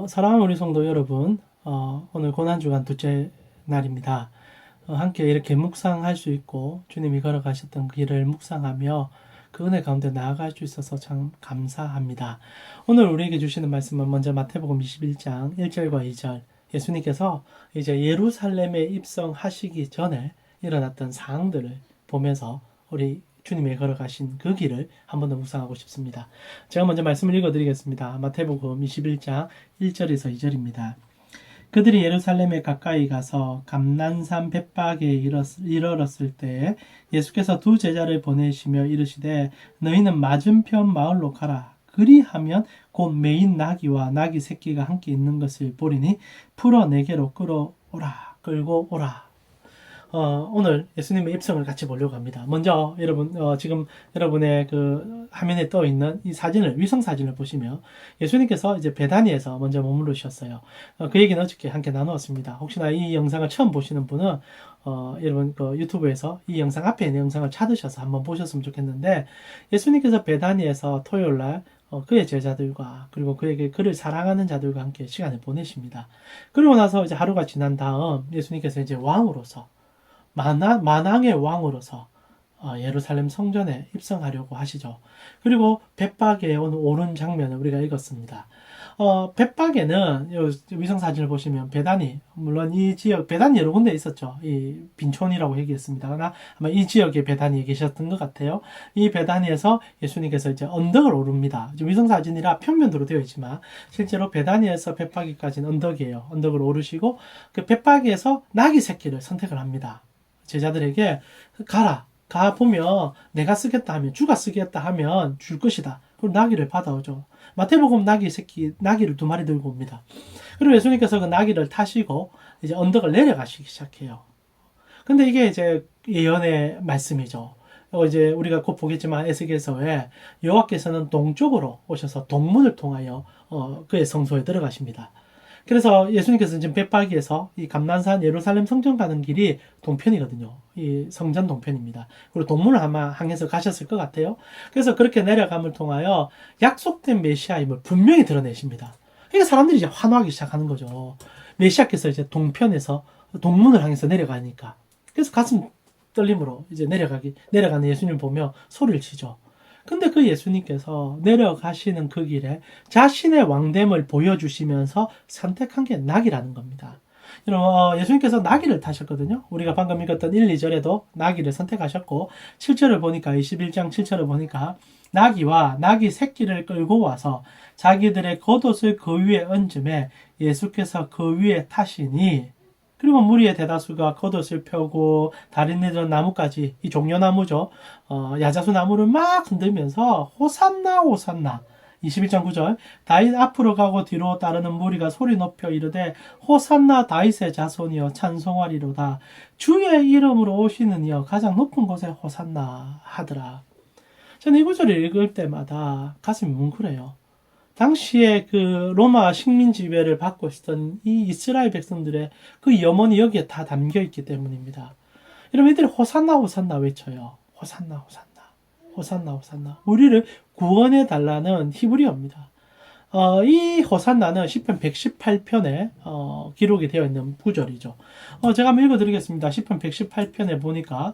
사랑하는 우리 성도 여러분, 오늘 고난주간 둘째 날입니다. 함께 이렇게 묵상할 수 있고 주님이 걸어가셨던 그 길을 묵상하며 그 은혜 가운데 나아갈 수 있어서 참 감사합니다. 오늘 우리에게 주시는 말씀은 먼저 마태복음 21장 1절과 2절, 예수님께서 이제 예루살렘에 입성하시기 전에 일어났던 사항들을 보면서 우리 주님이 걸어가신 그 길을 한 번 더 묵상하고 싶습니다. 제가 먼저 말씀을 읽어드리겠습니다. 마태복음 21장 1절에서 2절입니다. 그들이 예루살렘에 가까이 가서 감난산 벳박에 이르렀을 때 예수께서 두 제자를 보내시며 이르시되 너희는 맞은편 마을로 가라. 그리하면 곧 매인 나귀와 나귀 새끼가 함께 있는 것을 보리니 풀어 내게로 끌고 오라. 오늘 예수님의 입성을 같이 보려고 합니다. 먼저 여러분, 지금 여러분의 그 화면에 떠 있는 이 사진을, 위성 사진을 보시면 예수님께서 이제 베다니에서 먼저 머무르셨어요. 그 얘기는 어저께 함께 나누었습니다. 혹시나 이 영상을 처음 보시는 분은 여러분 그 유튜브에서 이 영상 앞에 있는 영상을 찾으셔서 한번 보셨으면 좋겠는데, 예수님께서 베다니에서 토요일 날 그의 제자들과 그리고 그를 사랑하는 자들과 함께 시간을 보내십니다. 그리고 나서 이제 하루가 지난 다음 예수님께서 이제 왕으로서 만왕의 왕으로서 예루살렘 성전에 입성하려고 하시죠. 그리고 벳박에 오른 장면을 우리가 읽었습니다. 벳박에는 위성 사진을 보시면 베다니, 물론 이 지역 베다니 여러 군데 있었죠. 이 빈촌이라고 얘기했습니다. 그러나 아마 이 지역에 베다니에 계셨던 것 같아요. 이 베다니에서 예수님께서 이제 언덕을 오릅니다. 위성 사진이라 평면도로 되어 있지만 실제로 베다니에서 벳박이까지는 언덕이에요. 언덕을 오르시고 그 벳박에서 나귀 새끼를 선택을 합니다. 제자들에게 가 보면 내가 쓰겠다 하면, 주가 쓰겠다 하면 줄 것이다. 그리고 나귀를 받아오죠. 마태복음 나귀를 2마리 들고 옵니다. 그리고 예수님께서 그 나귀를 타시고 이제 언덕을 내려가시기 시작해요. 근데 이게 이제 예언의 말씀이죠. 이제 우리가 곧 보겠지만 에스겔서에 여호와께서는 동쪽으로 오셔서 동문을 통하여 그의 성소에 들어가십니다. 그래서 예수님께서 지금 벳바기에서 이 감난산 예루살렘 성전 가는 길이 동편이거든요. 이 성전 동편입니다. 그리고 동문을 아마 향해서 가셨을 것 같아요. 그래서 그렇게 내려감을 통하여 약속된 메시아임을 분명히 드러내십니다. 그러니까 사람들이 이제 환호하기 시작하는 거죠. 메시아께서 이제 동편에서 동문을 향해서 내려가니까. 그래서 가슴 떨림으로 이제 내려가는 예수님 보며 소리를 치죠. 근데 그 예수님께서 내려가시는 그 길에 자신의 왕됨을 보여주시면서 선택한 게 나귀라는 겁니다. 예수님께서 나귀를 타셨거든요. 우리가 방금 읽었던 1, 2절에도 나귀를 선택하셨고 7절을 보니까 21장 7절을 보니까 나귀와 나귀 새끼를 끌고 와서 자기들의 겉옷을 그 위에 얹음에 예수께서 그 위에 타시니, 그리고 무리의 대다수가 겉옷을 펴고 다리내던 나무까지, 이 종려나무죠. 야자수 나무를 막 흔들면서 호산나 호산나. 21장 9절, 다윗 앞으로 가고 뒤로 따르는 무리가 소리 높여 이르되 호산나 다윗의 자손이여 찬송하리로다. 주의 이름으로 오시는 이여 가장 높은 곳에 호산나 하더라. 저는 이 구절을 읽을 때마다 가슴이 뭉클해요. 당시에 그 로마 식민 지배를 받고 있었던 이 이스라엘 백성들의 그 염원이 여기에 다 담겨 있기 때문입니다. 여러분, 이들이 호산나 호산나 외쳐요. 호산나 호산나 호산나 호산나. 우리를 구원해 달라는 히브리어입니다. 이 호산나는 시편 118편에 기록이 되어 있는 구절이죠. 제가 한번 읽어드리겠습니다. 시편 118편에 보니까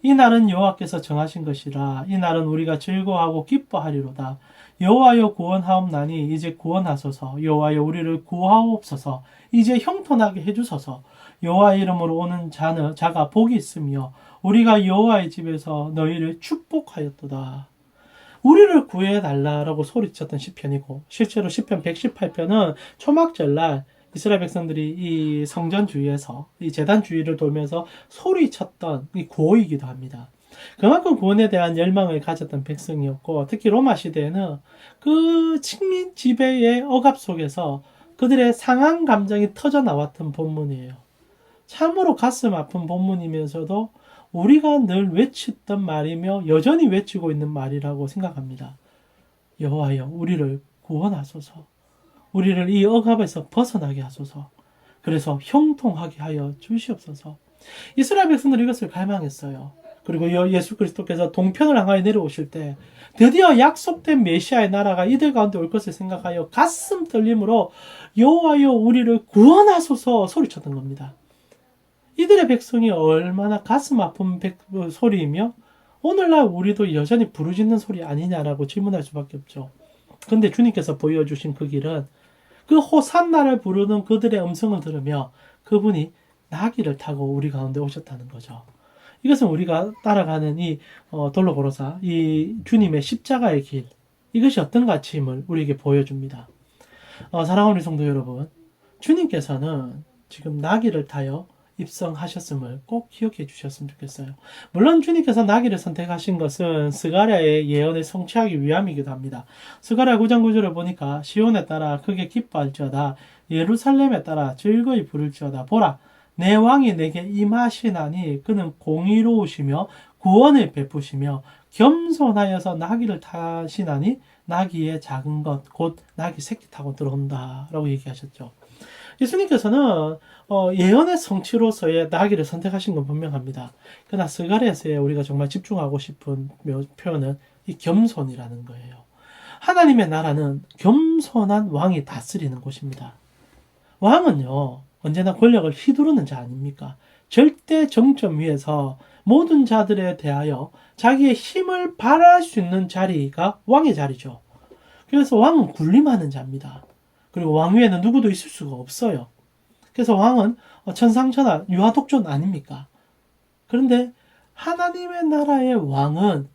이 날은 여호와께서 정하신 것이라. 이 날은 우리가 즐거워하고 기뻐하리로다. 여호와여 구원하옵나니 이제 구원하소서. 여호와여 우리를 구하옵소서. 이제 형통하게 해주소서. 여호와 이름으로 오는 자가 복이 있으며 우리가 여호와의 집에서 너희를 축복하였도다. 우리를 구해달라라고 소리쳤던 시편이고, 실제로 시편 118편은 초막절날 이스라엘 백성들이 이 성전 주위에서 이 제단 주위를 돌면서 소리쳤던 이 구호이기도 합니다. 그만큼 구원에 대한 열망을 가졌던 백성이었고, 특히 로마 시대에는 그 식민 지배의 억압 속에서 그들의 상한 감정이 터져 나왔던 본문이에요. 참으로 가슴 아픈 본문이면서도 우리가 늘 외쳤던 말이며 여전히 외치고 있는 말이라고 생각합니다. 여호와여 우리를 구원하소서. 우리를 이 억압에서 벗어나게 하소서. 그래서 형통하게 하여 주시옵소서. 이스라엘 백성들이 이것을 갈망했어요. 그리고 예수 그리스도께서 동편을 향하여 내려오실 때 드디어 약속된 메시아의 나라가 이들 가운데 올 것을 생각하여 가슴 떨림으로 여호와여 우리를 구원하소서 소리쳤던 겁니다. 이들의 백성이 얼마나 가슴 아픈 소리이며 오늘날 우리도 여전히 부르짖는 소리 아니냐라고 질문할 수밖에 없죠. 근데 주님께서 보여주신 그 길은 그 호산나를 부르는 그들의 음성을 들으며 그분이 나귀를 타고 우리 가운데 오셨다는 거죠. 이것은 우리가 따라가는 이 돌로고로사, 이 주님의 십자가의 길, 이것이 어떤 가치임을 우리에게 보여줍니다. 사랑하는 성도 여러분, 주님께서는 지금 나귀를 타여 입성하셨음을 꼭 기억해 주셨으면 좋겠어요. 물론 주님께서 나귀를 선택하신 것은 스가랴의 예언을 성취하기 위함이기도 합니다. 스가랴 9장 9절을 보니까 시온에 따라 크게 기뻐할지어다 예루살렘에 따라 즐거이 부를지어다 보라 내 왕이 내게 임하시나니 그는 공의로우시며 구원을 베푸시며 겸손하여서 나귀를 타시나니 나귀의 작은 것 곧 나귀 새끼 타고 들어온다 라고 얘기하셨죠. 예수님께서는 예언의 성취로서의 나귀를 선택하신 건 분명합니다. 그러나 스가랴서에 우리가 정말 집중하고 싶은 표현은 이 겸손이라는 거예요. 하나님의 나라는 겸손한 왕이 다스리는 곳입니다. 왕은요 언제나 권력을 휘두르는 자 아닙니까? 절대 정점 위에서 모든 자들에 대하여 자기의 힘을 발휘할 수 있는 자리가 왕의 자리죠. 그래서 왕은 군림하는 자입니다. 그리고 왕 위에는 누구도 있을 수가 없어요. 그래서 왕은 천상천하 유아독존 아닙니까? 그런데 하나님의 나라의 왕은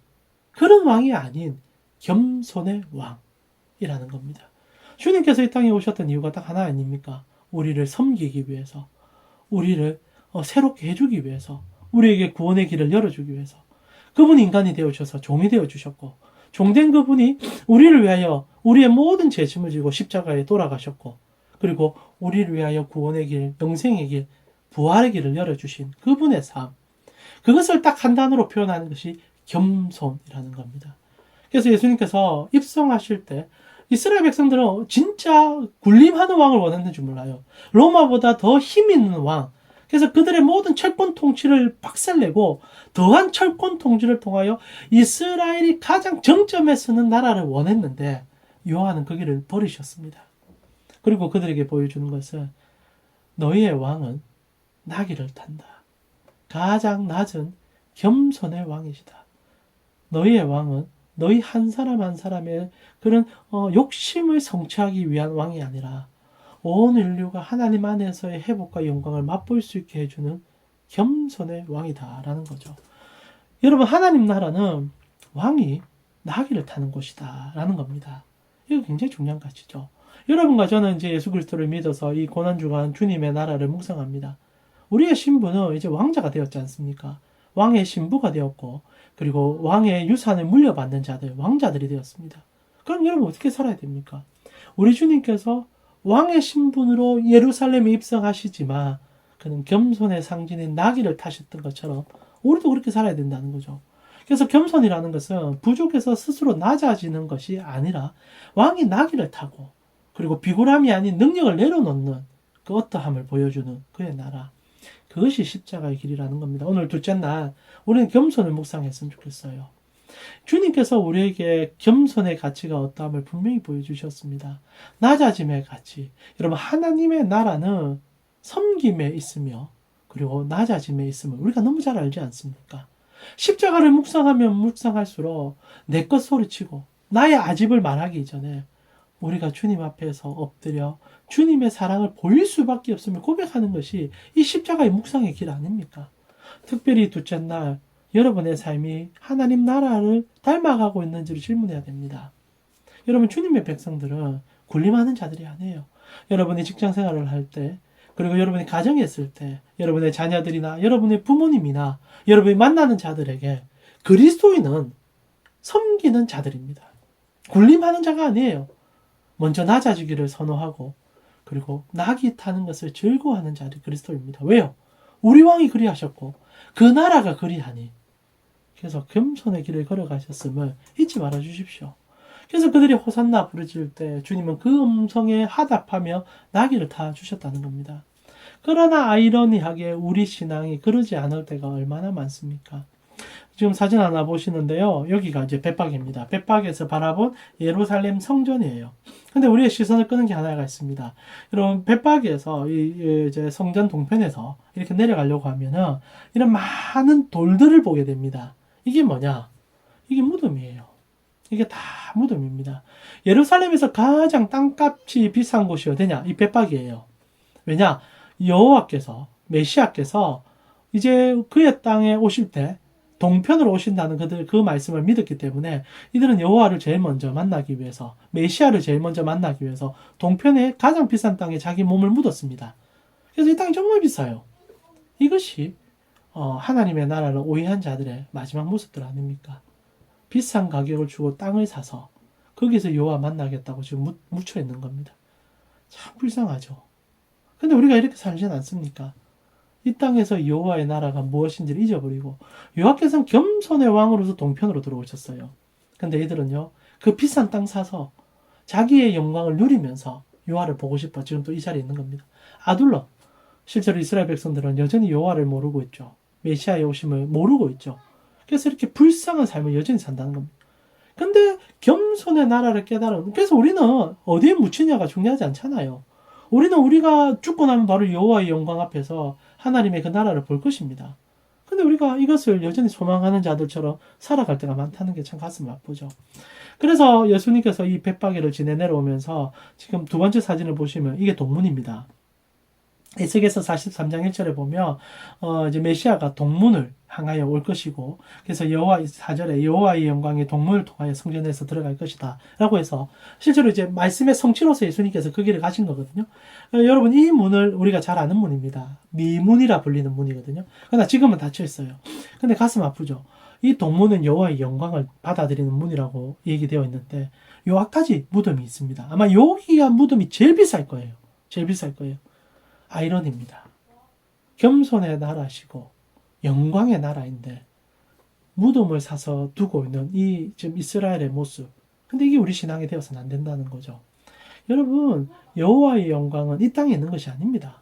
그런 왕이 아닌 겸손의 왕이라는 겁니다. 주님께서 이 땅에 오셨던 이유가 딱 하나 아닙니까? 우리를 섬기기 위해서, 우리를 새롭게 해주기 위해서, 우리에게 구원의 길을 열어주기 위해서. 그분이 인간이 되어주셔서 종이 되어주셨고, 종된 그분이 우리를 위하여 우리의 모든 죄짐을 지고 십자가에 돌아가셨고 그리고 우리를 위하여 구원의 길, 영생의 길, 부활의 길을 열어주신 그분의 삶, 그것을 딱 한 단어로 표현하는 것이 겸손이라는 겁니다. 그래서 예수님께서 입성하실 때 이스라엘 백성들은 진짜 군림하는 왕을 원했는 줄 몰라요. 로마보다 더 힘 있는 왕, 그래서 그들의 모든 철권 통치를 박살내고 더한 철권 통치를 통하여 이스라엘이 가장 정점에 서는 나라를 원했는데 요한은 그 길을 버리셨습니다. 그리고 그들에게 보여주는 것은 너희의 왕은 나귀를 탄다. 가장 낮은 겸손의 왕이시다. 너희의 왕은 너희 한 사람 한 사람의 그런 욕심을 성취하기 위한 왕이 아니라 온 인류가 하나님 안에서의 회복과 영광을 맛볼 수 있게 해주는 겸손의 왕이다라는 거죠. 여러분, 하나님 나라는 왕이 나귀를 타는 곳이다 라는 겁니다. 이거 굉장히 중요한 가치죠. 여러분과 저는 이제 예수 그리스도를 믿어서 이 고난주간 주님의 나라를 묵상합니다. 우리의 신부는 이제 왕자가 되었지 않습니까? 왕의 신부가 되었고 그리고 왕의 유산을 물려받는 자들, 왕자들이 되었습니다. 그럼 여러분 어떻게 살아야 됩니까? 우리 주님께서 왕의 신분으로 예루살렘에 입성하시지만 그는 겸손의 상징인 나귀를 타셨던 것처럼 우리도 그렇게 살아야 된다는 거죠. 그래서 겸손이라는 것은 부족해서 스스로 낮아지는 것이 아니라 왕이 나귀를 타고 그리고 비굴함이 아닌 능력을 내려놓는 그 어떠함을 보여주는 그의 나라, 그것이 십자가의 길이라는 겁니다. 오늘 둘째 날 우리는 겸손을 묵상했으면 좋겠어요. 주님께서 우리에게 겸손의 가치가 어떠함을 분명히 보여주셨습니다. 낮아짐의 가치. 여러분, 하나님의 나라는 섬김에 있으며 그리고 낮아짐에 있음을 우리가 너무 잘 알지 않습니까? 십자가를 묵상하면 묵상할수록 내 것 소리치고 나의 아집을 말하기 이전에 우리가 주님 앞에서 엎드려 주님의 사랑을 보일 수밖에 없음을 고백하는 것이 이 십자가의 묵상의 길 아닙니까? 특별히 둘째 날 여러분의 삶이 하나님 나라를 닮아가고 있는지를 질문해야 됩니다. 여러분, 주님의 백성들은 군림하는 자들이 아니에요. 여러분이 직장 생활을 할 때, 그리고 여러분이 가정에 있을 때, 여러분의 자녀들이나 여러분의 부모님이나 여러분이 만나는 자들에게 그리스도인은 섬기는 자들입니다. 군림하는 자가 아니에요. 먼저 낮아지기를 선호하고 그리고 나귀 타는 것을 즐거워하는 자들이 그리스도입니다. 왜요? 우리 왕이 그리하셨고 그 나라가 그리하니. 그래서 겸손의 길을 걸어가셨음을 잊지 말아 주십시오. 그래서 그들이 호산나 부르짖을 때 주님은 그 음성에 화답하며 나귀를 타 주셨다는 겁니다. 그러나 아이러니하게 우리 신앙이 그러지 않을 때가 얼마나 많습니까? 지금 사진 하나 보시는데요. 여기가 이제 벳박입니다. 벳박에서 바라본 예루살렘 성전이에요. 근데 우리의 시선을 끄는 게 하나가 있습니다. 여러분, 벳박에서 이제 성전 동편에서 이렇게 내려가려고 하면은 이런 많은 돌들을 보게 됩니다. 이게 뭐냐? 이게 무덤이에요. 이게 다 무덤입니다. 예루살렘에서 가장 땅값이 비싼 곳이 어디냐? 이 벳박이에요. 왜냐? 여호와께서, 메시아께서 이제 그의 땅에 오실 때 동편으로 오신다는 그 말씀을 믿었기 때문에 이들은 여호와를 제일 먼저 만나기 위해서, 메시아를 제일 먼저 만나기 위해서 동편의 가장 비싼 땅에 자기 몸을 묻었습니다. 그래서 이 땅이 정말 비싸요. 이것이 하나님의 나라를 오해한 자들의 마지막 모습들 아닙니까? 비싼 가격을 주고 땅을 사서 거기서 여호와 만나겠다고 지금 묻혀 있는 겁니다. 참 불쌍하죠. 근데 우리가 이렇게 살진 않습니까? 이 땅에서 여호와의 나라가 무엇인지를 잊어버리고 여호와께서는 겸손의 왕으로서 동편으로 들어오셨어요. 근데 이들은요, 그 비싼 땅 사서 자기의 영광을 누리면서 여호와를 보고 싶어 지금 또 이 자리에 있는 겁니다. 아둘러. 실제로 이스라엘 백성들은 여전히 여호와를 모르고 있죠. 메시아의 오심을 모르고 있죠. 그래서 이렇게 불쌍한 삶을 여전히 산다는 겁니다. 근데 겸손의 나라를 깨달은, 그래서 우리는 어디에 묻히냐가 중요하지 않잖아요. 우리는 우리가 죽고 나면 바로 여호와의 영광 앞에서 하나님의 그 나라를 볼 것입니다. 근데 우리가 이것을 여전히 소망하는 자들처럼 살아갈 때가 많다는 게 참 가슴 아프죠. 그래서 예수님께서 이 벳박이를 지내 내려오면서 지금 두 번째 사진을 보시면 이게 동문입니다. 에스겔서 43장 1절에 보면 이제 메시아가 동문을 향하여 올 것이고, 그래서 여호와 4절에 여호와의 영광이 동문을 통하여 성전에서 들어갈 것이다 라고 해서 실제로 이제 말씀의 성취로서 예수님께서 그 길을 가신 거거든요. 여러분, 이 문을 우리가 잘 아는 문입니다. 미문이라 불리는 문이거든요. 그러나 지금은 닫혀 있어요. 근데 가슴 아프죠. 이 동문은 여호와의 영광을 받아들이는 문이라고 얘기되어 있는데 요 앞까지 무덤이 있습니다. 아마 여기가 무덤이 제일 비쌀 거예요. 제일 비쌀 거예요. 아이러니입니다. 겸손의 나라시고 영광의 나라인데 무덤을 사서 두고 있는 이 지금 이스라엘의 모습. 근데 이게 우리 신앙이 되어서는 안 된다는 거죠. 여러분, 여호와의 영광은 이 땅에 있는 것이 아닙니다.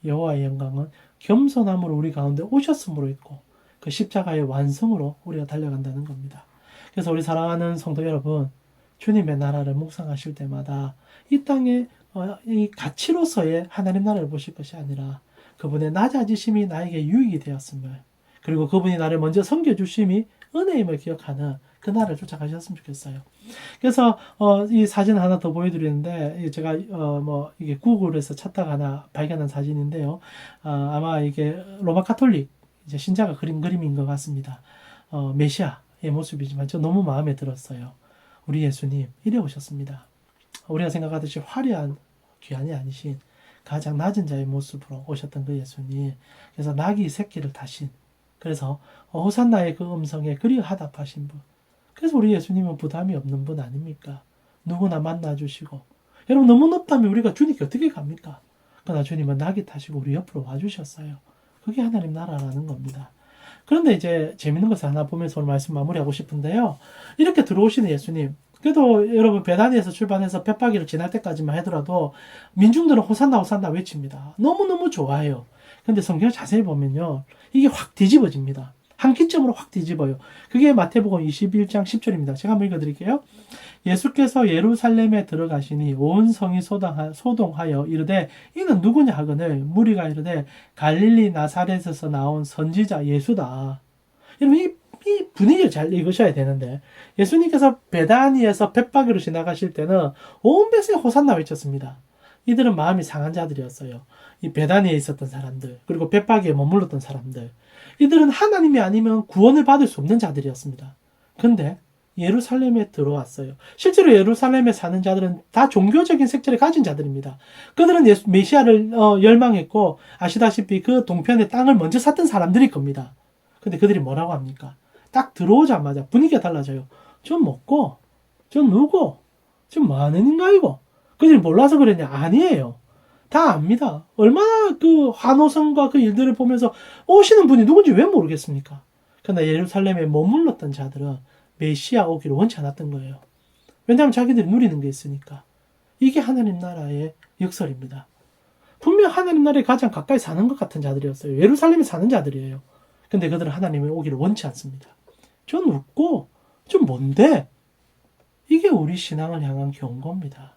여호와의 영광은 겸손함으로 우리 가운데 오셨음으로 있고 그 십자가의 완성으로 우리가 달려간다는 겁니다. 그래서 우리 사랑하는 성도 여러분, 주님의 나라를 묵상하실 때마다 이 땅에 이 가치로서의 하나님 나라를 보실 것이 아니라 그분의 낮아지심이 나에게 유익이 되었음을, 그리고 그분이 나를 먼저 섬겨주심이 은혜임을 기억하는 그 나라를 쫓아가셨으면 좋겠어요. 그래서 이 사진 하나 더 보여드리는데 제가 이게 구글에서 찾다가 하나 발견한 사진인데요. 아마 이게 로마 카톨릭 이제 신자가 그린 그림인 것 같습니다. 메시아의 모습이지만 저 너무 마음에 들었어요. 우리 예수님 이래 오셨습니다. 우리가 생각하듯이 화려한 귀한이 아니신 가장 낮은 자의 모습으로 오셨던 그 예수님. 그래서 낙이 새끼를 타신, 그래서 호산나의 그 음성에 그리 하답하신 분. 그래서 우리 예수님은 부담이 없는 분 아닙니까? 누구나 만나주시고. 여러분, 너무 높다면 우리가 주님께 어떻게 갑니까? 그러나 주님은 낙이 타시고 우리 옆으로 와주셨어요. 그게 하나님 나라라는 겁니다. 그런데 이제 재밌는 것을 하나 보면서 오늘 말씀 마무리하고 싶은데요. 이렇게 들어오시는 예수님, 그래도 여러분 베다니에서 출발해서 벳박이를 지날 때까지만 하더라도 민중들은 호산나 호산나 외칩니다. 너무너무 좋아해요. 근데 성경을 자세히 보면요, 이게 확 뒤집어집니다. 한 기점으로 확 뒤집어요. 그게 마태복음 21장 10절입니다. 제가 한번 읽어드릴게요. 예수께서 예루살렘에 들어가시니 온 성이 소동하여 이르되 이는 누구냐 하거늘 무리가 이르되 갈릴리 나사렛에서 나온 선지자 예수다. 여러분, 이 분위기를 잘 읽으셔야 되는데 예수님께서 베다니에서 벳박이로 지나가실 때는 온 백성이 호산나 외쳤습니다. 이들은 마음이 상한 자들이었어요. 이 베다니에 있었던 사람들, 그리고 벳박이에 머물렀던 사람들, 이들은 하나님이 아니면 구원을 받을 수 없는 자들이었습니다. 근데 예루살렘에 들어왔어요. 실제로 예루살렘에 사는 자들은 다 종교적인 색채를 가진 자들입니다. 그들은 메시아를 열망했고 아시다시피 그 동편의 땅을 먼저 샀던 사람들일 겁니다. 근데 그들이 뭐라고 합니까? 딱 들어오자마자 분위기가 달라져요. 좀 먹고, 좀 누고, 좀 뭐하는 인가이고. 그들이 몰라서 그랬냐? 아니에요. 다 압니다. 얼마나 그 환호성과 그 일들을 보면서 오시는 분이 누군지 왜 모르겠습니까? 그러나 예루살렘에 머물렀던 자들은 메시아 오기를 원치 않았던 거예요. 왜냐하면 자기들이 누리는 게 있으니까. 이게 하나님 나라의 역설입니다. 분명 하나님 나라에 가장 가까이 사는 것 같은 자들이었어요. 예루살렘에 사는 자들이에요. 근데 그들은 하나님의 오기를 원치 않습니다. 좀 웃고 좀 뭔데? 이게 우리 신앙을 향한 경고입니다.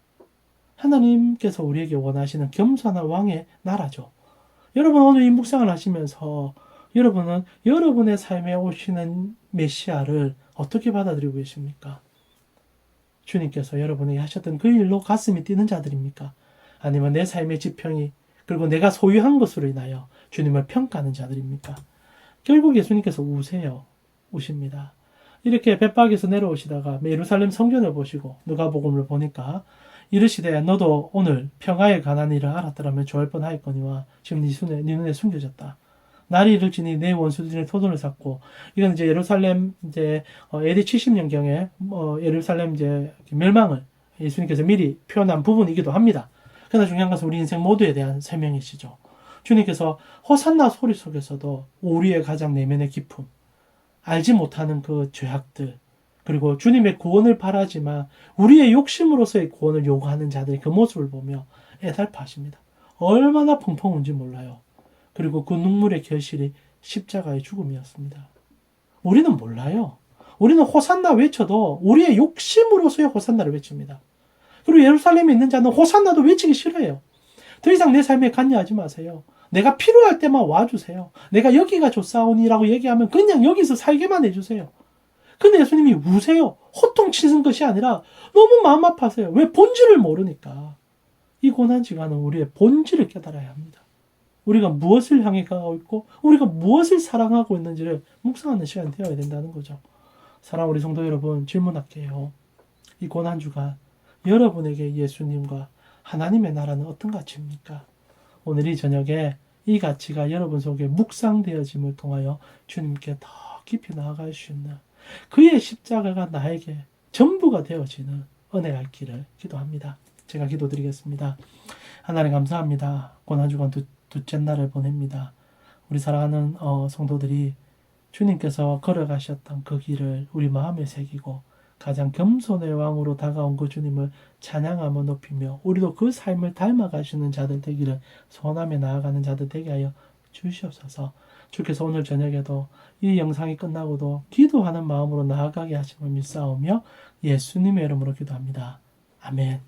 하나님께서 우리에게 원하시는 겸손한 왕의 나라죠. 여러분 오늘 이 묵상을 하시면서 여러분은 여러분의 삶에 오시는 메시아를 어떻게 받아들이고 계십니까? 주님께서 여러분에게 하셨던 그 일로 가슴이 뛰는 자들입니까? 아니면 내 삶의 지평이 그리고 내가 소유한 것으로 인하여 주님을 평가하는 자들입니까? 결국 예수님께서 우십니다. 이렇게 벳박에서 내려오시다가 예루살렘 성전을 보시고 누가복음을 보니까 이르시되 너도 오늘 평화에 관한 일을 알았더라면 좋을 뻔하였거니와 지금 네 눈에 숨겨졌다. 날이 이를지니 내 원수들의 토돈을 쌓고 이건 이제 예루살렘 이제 AD 70년경에 예루살렘 이제 멸망을 예수님께서 미리 표현한 부분이기도 합니다. 그러나 중요한 것은 우리 인생 모두에 대한 설명이시죠. 주님께서 호산나 소리 속에서도 우리의 가장 내면의 기쁨, 알지 못하는 그 죄악들, 그리고 주님의 구원을 바라지만 우리의 욕심으로서의 구원을 요구하는 자들의 그 모습을 보며 애달파하십니다. 얼마나 펑펑 운지 몰라요. 그리고 그 눈물의 결실이 십자가의 죽음이었습니다. 우리는 몰라요. 우리는 호산나 외쳐도 우리의 욕심으로서의 호산나를 외칩니다. 그리고 예루살렘에 있는 자는 호산나도 외치기 싫어해요. 더 이상 내 삶에 관여하지 마세요. 내가 필요할 때만 와주세요. 내가 여기가 좋사오니라고 얘기하면 그냥 여기서 살게만 해주세요. 근데 예수님이 우세요. 호통치는 것이 아니라 너무 마음 아파하세요. 왜? 본질을 모르니까. 이 고난지간은 우리의 본질을 깨달아야 합니다. 우리가 무엇을 향해 가고 있고 우리가 무엇을 사랑하고 있는지를 묵상하는 시간이 되어야 된다는 거죠. 사랑하는 우리 성도 여러분, 질문할게요. 이 고난주간 여러분에게 예수님과 하나님의 나라는 어떤 가치입니까? 오늘 이 저녁에 이 가치가 여러분 속에 묵상되어짐을 통하여 주님께 더 깊이 나아갈 수 있는 그의 십자가가 나에게 전부가 되어지는 은혜가 있기를 기도합니다. 제가 기도드리겠습니다. 하나님 감사합니다. 고난주간 둘째 날을 보냅니다. 우리 사랑하는 성도들이 주님께서 걸어가셨던 그 길을 우리 마음에 새기고 가장 겸손의 왕으로 다가온 그 주님을 찬양하며 높이며 우리도 그 삶을 닮아가시는 자들 되기를 소원하며 나아가는 자들 되게 하여 주시옵소서. 주께서 오늘 저녁에도 이 영상이 끝나고도 기도하는 마음으로 나아가게 하심을 믿사오며 예수님의 이름으로 기도합니다. 아멘.